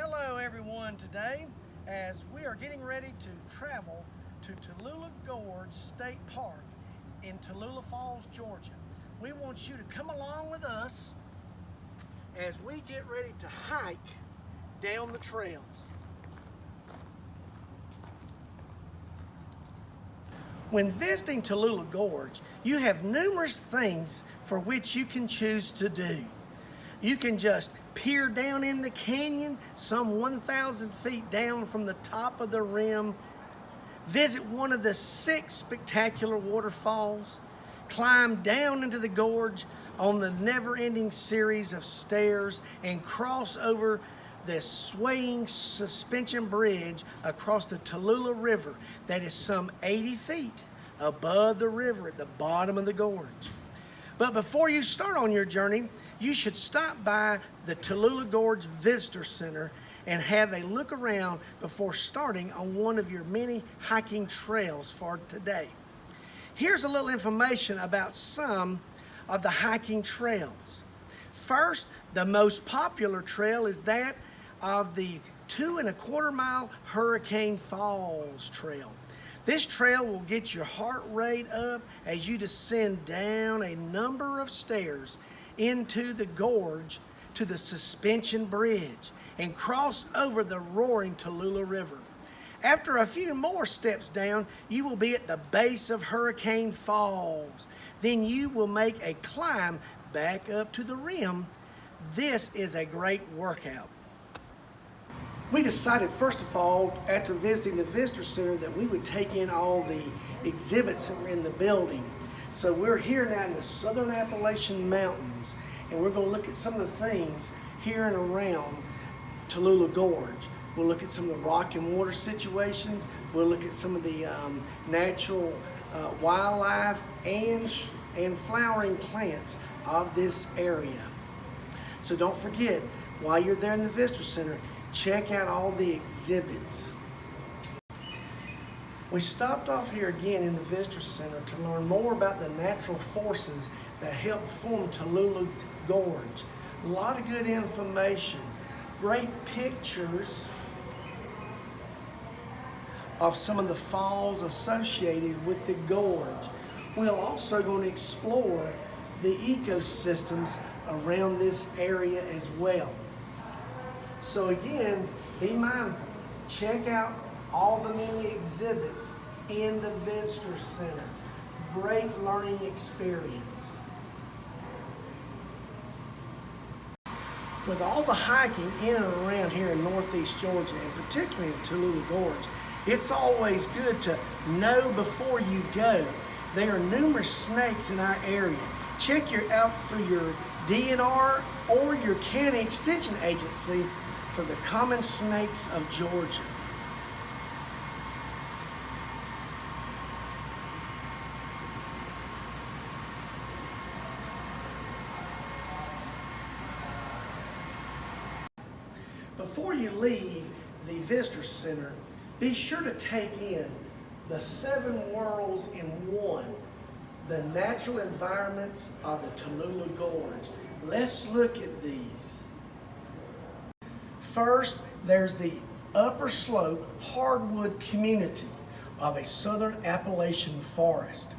Hello everyone. Today, as we are getting ready to travel to Tallulah Gorge State Park in Tallulah Falls, Georgia, we want you to come along with us as we get ready to hike down the trails. When visiting Tallulah Gorge, you have numerous things for which you can choose to do. You can just peer down in the canyon, some 1,000 feet down from the top of the rim, visit one of the 6 spectacular waterfalls, climb down into the gorge on the never-ending series of stairs, and cross over this swaying suspension bridge across the Tallulah River that is some 80 feet above the river at the bottom of the gorge. But before you start on your journey, you should stop by the Tallulah Gorge Visitor Center and have a look around before starting on one of your many hiking trails for today. Here's a little information about some of the hiking trails. First, the most popular trail is that of the 2¼ mile Hurricane Falls Trail. This trail will get your heart rate up as you descend down a number of stairs into the gorge to the suspension bridge and cross over the roaring Tallulah River. After a few more steps down, you will be at the base of Hurricane Falls. Then you will make a climb back up to the rim. This is a great workout. We decided, first of all, after visiting the Visitor Center, that we would take in all the exhibits that were in the building. So we're here now in the Southern Appalachian Mountains, and we're going to look at some of the things here and around Tallulah Gorge. We'll look at some of the rock and water situations. We'll look at some of the natural wildlife and flowering plants of this area. So don't forget, while you're there in the Visitor Center, check out all the exhibits. We stopped off here again in the Visitor Center to learn more about the natural forces that help form Tallulah Gorge. A lot of good information, great pictures of some of the falls associated with the gorge. We're also going to explore the ecosystems around this area as well. So again, be mindful. Check out all the many exhibits in the Visitor Center. Great learning experience. With all the hiking in and around here in Northeast Georgia, and particularly in Tallulah Gorge, it's always good to know before you go. There are numerous snakes in our area. Check out for your DNR or your county extension agency for the common snakes of Georgia. Before you leave the Visitor Center, be sure to take in the 7 worlds in one, the natural environments of the Tallulah Gorge. Let's look at these. First, there's the upper slope hardwood community of a southern Appalachian forest.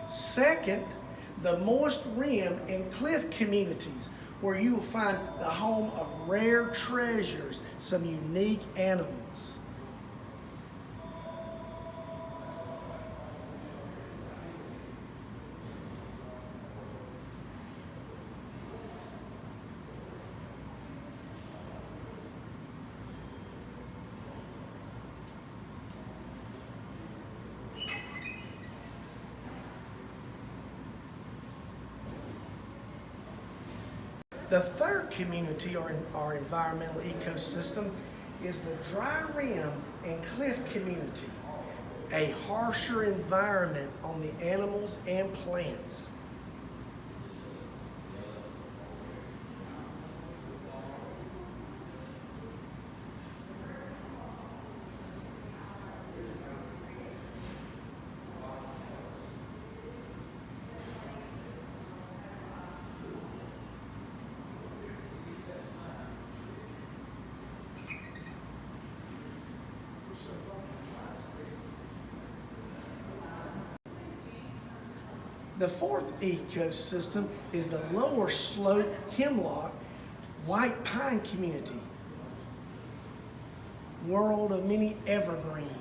Second, the moist rim and cliff communities, where you will find the home of rare treasures, some unique animals. The third community or our environmental ecosystem is the dry rim and cliff community, a harsher environment on the animals and plants. The fourth ecosystem is the lower slope hemlock white pine community, world of many evergreens.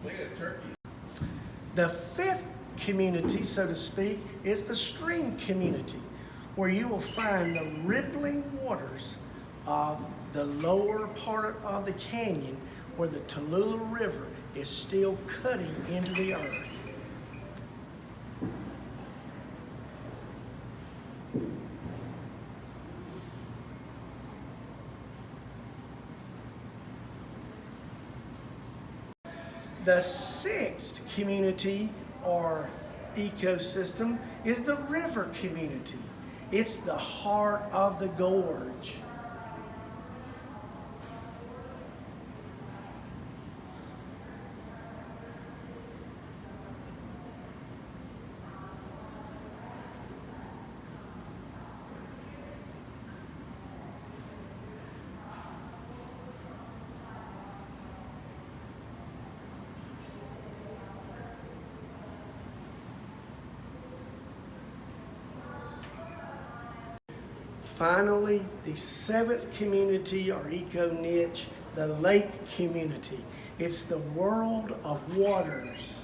Look at turkey. The fifth community, so to speak, is the stream community, where you will find the rippling waters of the lower part of the canyon where the Tallulah River is still cutting into the earth. The sixth community or ecosystem is the river community. It's the heart of the gorge. Finally, the seventh community or eco-niche, the lake community. It's the world of waters.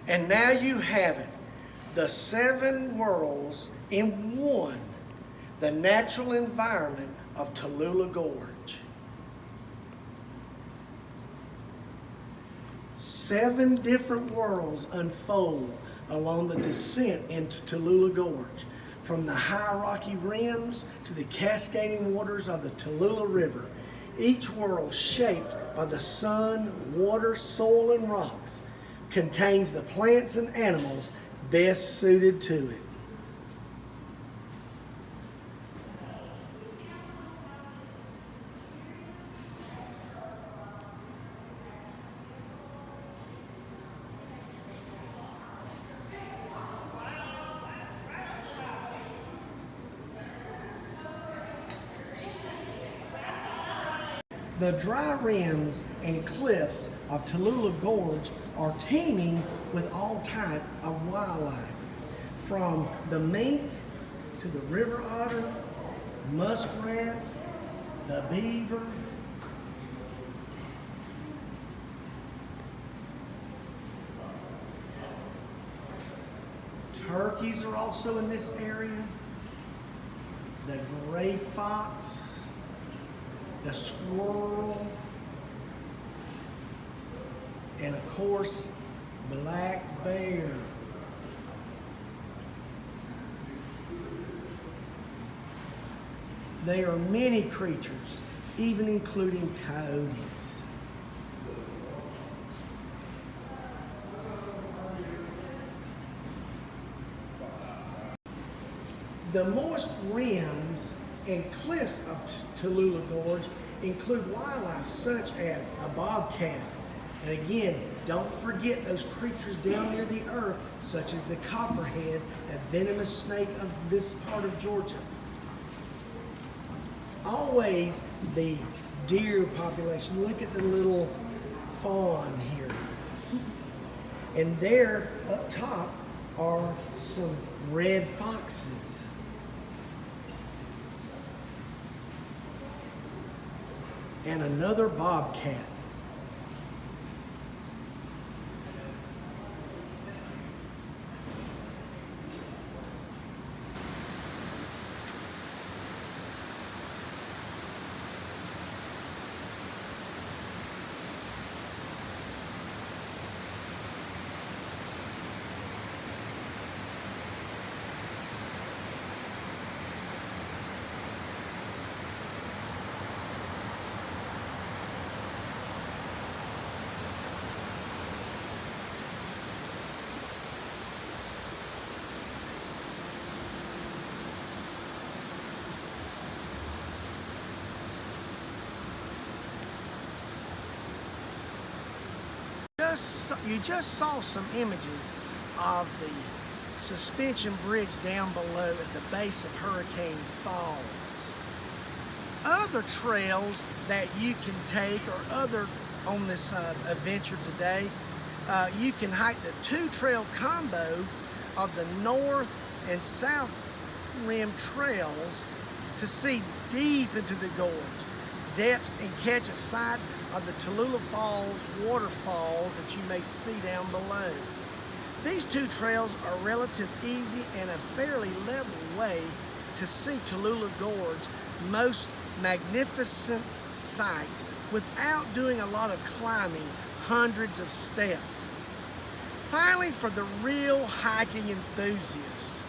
And now you have it, the seven worlds in one, the natural environment of Tallulah Gorge. 7 different worlds unfold along the descent into Tallulah Gorge, from the high rocky rims to the cascading waters of the Tallulah River, each world shaped by the sun, water, soil, and rocks, contains the plants and animals best suited to it. The dry rims and cliffs of Tallulah Gorge are teeming with all type of wildlife, from the mink to the river otter, muskrat, the beaver, turkeys are also in this area, the gray fox, the squirrel, and of course, black bear. There are many creatures, even including coyotes. The moist rims and cliffs of Tallulah Gorge include wildlife such as a bobcat, And again, don't forget those creatures down near the earth, such as the copperhead, a venomous snake of this part of Georgia. Always the deer population. Look at the little fawn here. And there up top are some red foxes. And another bobcat. You just saw some images of the suspension bridge down below at the base of Hurricane Falls. Other trails that you can take or other on this adventure today, you can hike the two-trail combo of the north and south rim trails to see deep into the gorge depths and catch a sight of the Tallulah Falls waterfalls that you may see down below. These two trails are relatively easy and a fairly level way to see Tallulah Gorge, most magnificent sight, without doing a lot of climbing, hundreds of steps. Finally, for the real hiking enthusiast,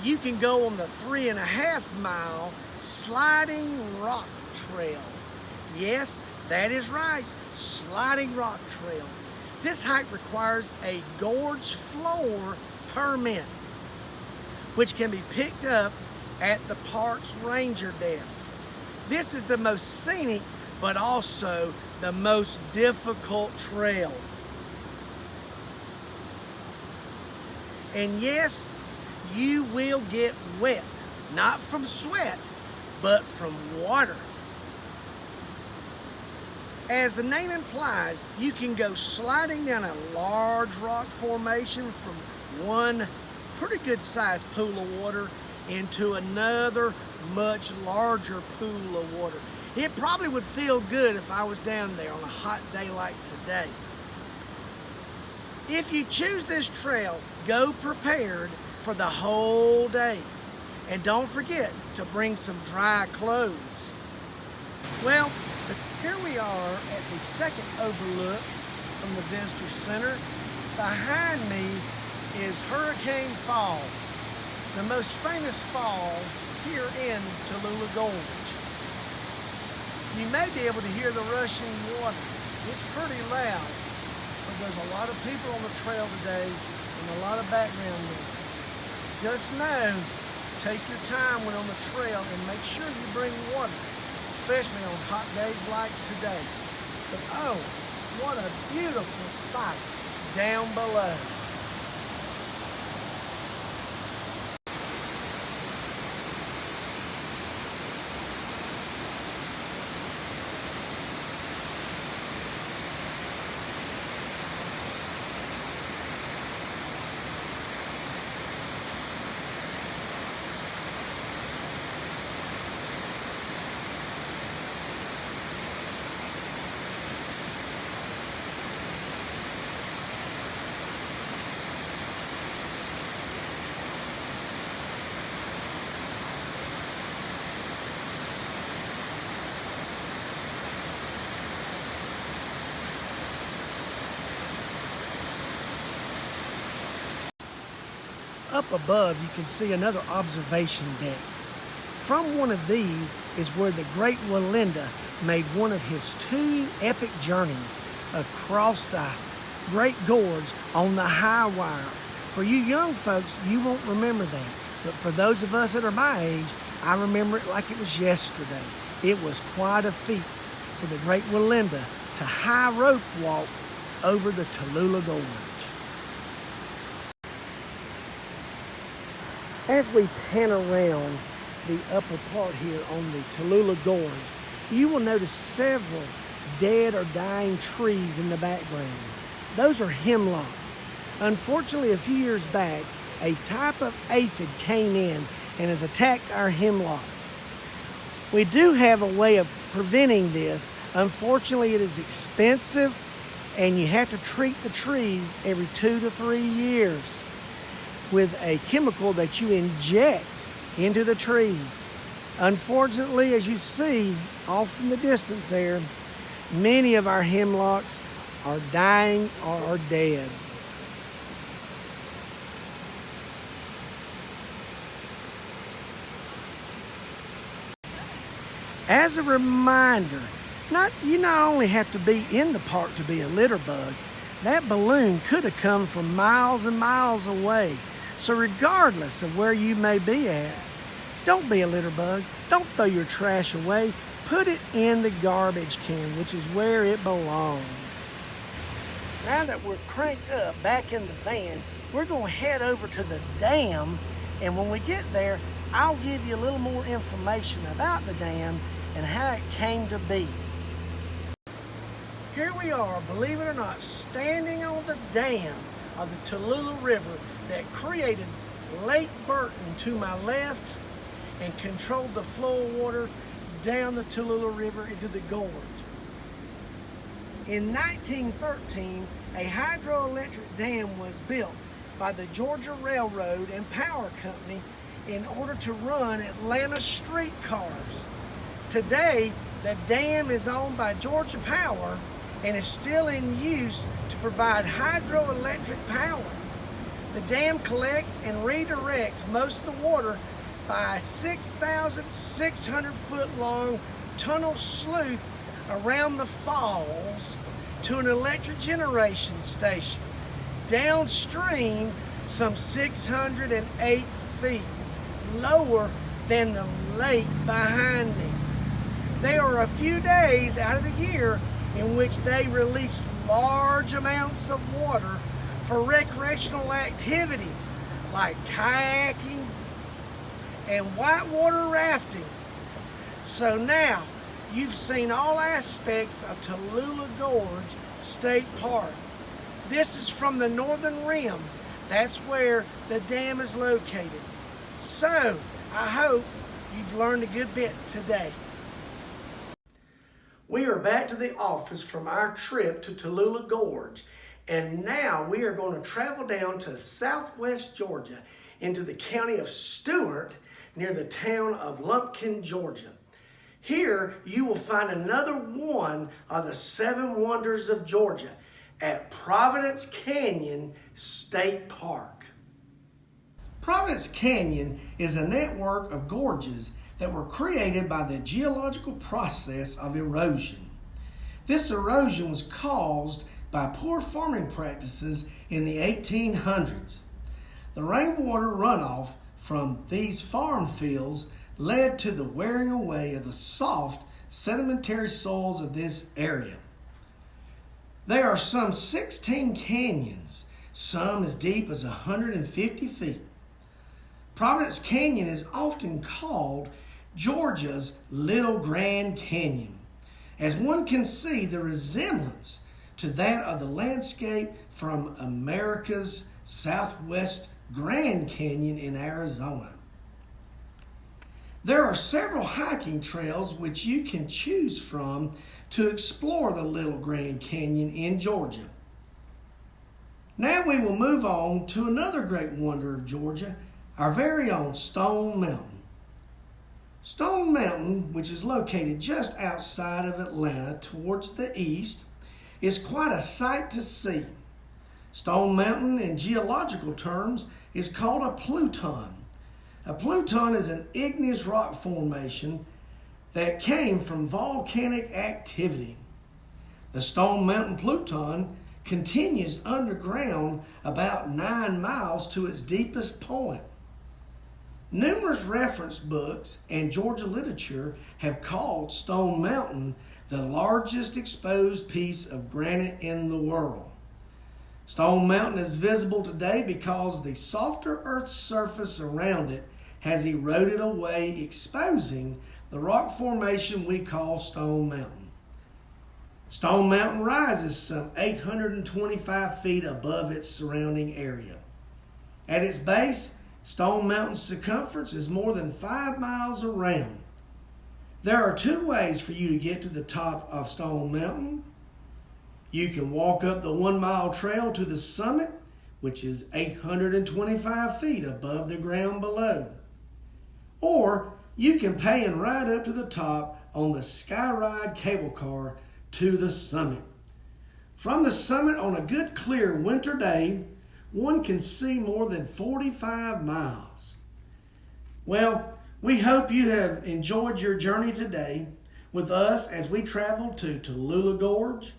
you can go on the 3.5 mile sliding rock trail. Yes, that is right, sliding rock trail. This hike requires a gorge floor permit, which can be picked up at the park's ranger desk. This is the most scenic, but also the most difficult trail. And yes, you will get wet, not from sweat, but from water. As the name implies, you can go sliding down a large rock formation from one pretty good sized pool of water into another much larger pool of water. It probably would feel good if I was down there on a hot day like today. If you choose this trail, go prepared for the whole day. And don't forget to bring some dry clothes. Well, here we are at the second overlook from the Visitor Center. Behind me is Hurricane Falls, the most famous falls here in Tallulah Gorge. You may be able to hear the rushing water. It's pretty loud, but there's a lot of people on the trail today and a lot of background noise. Just know, take your time when on the trail and make sure you bring water, especially on hot days like today. But oh, what a beautiful sight down below. Up above, you can see another observation deck. From one of these is where the great Walinda made one of his 2 epic journeys across the Great Gorge on the high wire. For you young folks, you won't remember that. But for those of us that are my age, I remember it like it was yesterday. It was quite a feat for the great Walinda to high rope walk over the Tallulah Gorge. As we pan around the upper part here on the Tallulah Gorge, you will notice several dead or dying trees in the background. Those are hemlocks. Unfortunately, a few years back, a type of aphid came in and has attacked our hemlocks. We do have a way of preventing this. Unfortunately, it is expensive and you have to treat the trees every 2 to 3 years with a chemical that you inject into the trees. Unfortunately, as you see off in the distance there, many of our hemlocks are dying or are dead. As a reminder, you not only have to be in the park to be a litter bug, that balloon could have come from miles and miles away. So regardless of where you may be at, don't be a litter bug. Don't throw your trash away. Put it in the garbage can, which is where it belongs. Now that we're cranked up back in the van, we're going to head over to the dam, and when we get there, I'll give you a little more information about the dam and how it came to be. Here we are, believe it or not, standing on the dam of the Tallulah River that created Lake Burton to my left and controlled the flow of water down the Tallulah River into the gorge. In 1913, a hydroelectric dam was built by the Georgia Railroad and Power Company in order to run Atlanta streetcars. Today, the dam is owned by Georgia Power and is still in use to provide hydroelectric power. The dam collects and redirects most of the water by a 6,600 foot long tunnel sluice around the falls to an electric generation station downstream some 608 feet lower than the lake behind me. There are a few days out of the year in which they release large amounts of water for recreational activities like kayaking and whitewater rafting. So now you've seen all aspects of Tallulah Gorge State Park. This is from the northern rim. That's where the dam is located. So I hope you've learned a good bit today. We are back to the office from our trip to Tallulah Gorge, and now we are going to travel down to southwest Georgia into the county of Stewart near the town of Lumpkin, Georgia. Here you will find another one of the 7 wonders of Georgia at Providence Canyon State Park. Providence Canyon is a network of gorges that were created by the geological process of erosion. This erosion was caused by poor farming practices in the 1800s. The rainwater runoff from these farm fields led to the wearing away of the soft sedimentary soils of this area. There are some 16 canyons, some as deep as 150 feet. Providence Canyon is often called Georgia's Little Grand Canyon, as one can see the resemblance to that of the landscape from America's Southwest Grand Canyon in Arizona. There are several hiking trails which you can choose from to explore the Little Grand Canyon in Georgia. Now we will move on to another great wonder of Georgia, our very own Stone Mountain. Stone Mountain, which is located just outside of Atlanta towards the east, is quite a sight to see. Stone Mountain, in geological terms, is called a pluton. A pluton is an igneous rock formation that came from volcanic activity. The Stone Mountain pluton continues underground about 9 miles to its deepest point. Numerous reference books and Georgia literature have called Stone Mountain the largest exposed piece of granite in the world. Stone Mountain is visible today because the softer Earth's surface around it has eroded away, exposing the rock formation we call Stone Mountain. Stone Mountain rises some 825 feet above its surrounding area. At its base, Stone Mountain's circumference is more than 5 miles around. There are 2 ways for you to get to the top of Stone Mountain. You can walk up the 1-mile trail to the summit, which is 825 feet above the ground below. Or you can pay and ride up to the top on the Skyride cable car to the summit. From the summit on a good clear winter day, one can see more than 45 miles. Well, we hope you have enjoyed your journey today with us as we traveled to Tallulah Gorge,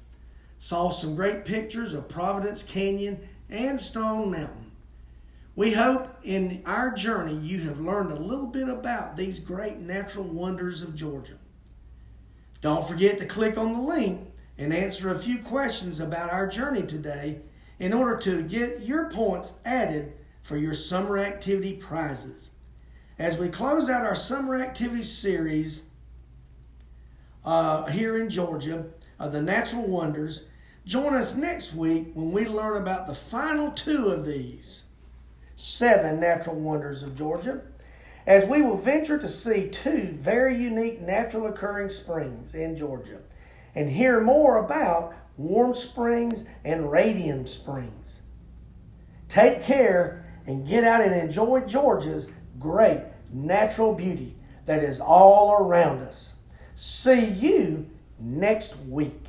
saw some great pictures of Providence Canyon and Stone Mountain. We hope in our journey you have learned a little bit about these great natural wonders of Georgia. Don't forget to click on the link and answer a few questions about our journey today in order to get your points added for your summer activity prizes. As we close out our summer activity series here in Georgia of the natural wonders, join us next week when we learn about the final 2 of these 7 natural wonders of Georgia, as we will venture to see 2 very unique natural occurring springs in Georgia and hear more about warm springs and radium springs. Take care and get out and enjoy Georgia's great natural beauty that is all around us. See you next week.